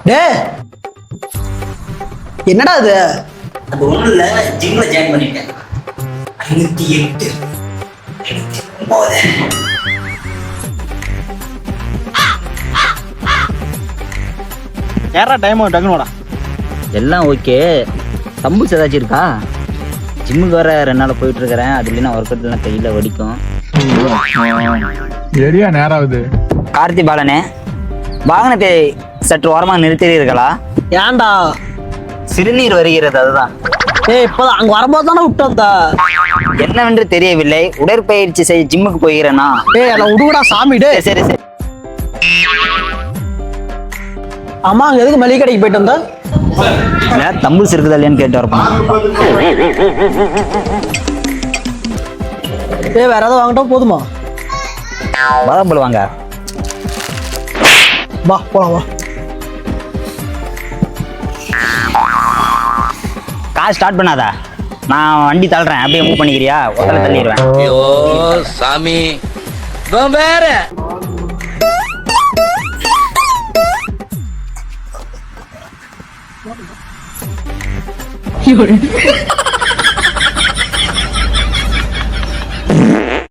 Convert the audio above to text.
டே என்னடா இது? அது ஒண்ணும் இல்ல, ஜிம்ல ஜாயின் பண்ணிட்டேன். 508 509. ஏறா டைம் டக்குன்னு வாடா. எல்லாம் ஓகே. தம்புஸ் ஏதாச்சும் இருக்கா? ஜிம்முக்கு வர 2 நாள் போயிட்டு இருக்கிறேன். அது இல்லைன்னா ஒர்க் அவுட்லாம் கையில் வலிக்கும். சரியா நேராகுது. கார்த்தி பாலனே, வாகனத்தை சற்று ஓரமாக நிறுத்துறீர்களா? ஏன்டா? சிறுநீர் வருகிறது, அதுதான். ஏய் இப்பதான் அங்க வரும்போது தானே விட்டு வந்தா. என்னவென்று தெரியவில்லை. உடற்பயிற்சி செய்ய ஜிம்முக்கு போகிறேனா? ஏய் அதை விடுடா சாமி. டே சரி சரி. அம்மா அங்க எதுக்கு மளிகை கடைக்கு போயிட்டு வந்தா? இல்லை, தம்புஸ் இருக்குதா இல்லையான்னு கேட்டு வரப்போம். ஏய் வேற ஏதாவது வாங்கிட்டோம் போதுமா? பாதாம் பழம் வாங்க. வா போலாம் வா. கார் ஸ்டார்ட் பண்ணாதா? நான் வண்டி தள்ளுறேன், அப்படியே மூவ் பண்ணிக்கிறியா? உடனே தள்ளிடுவேன். ஐயோ சாமி, வேற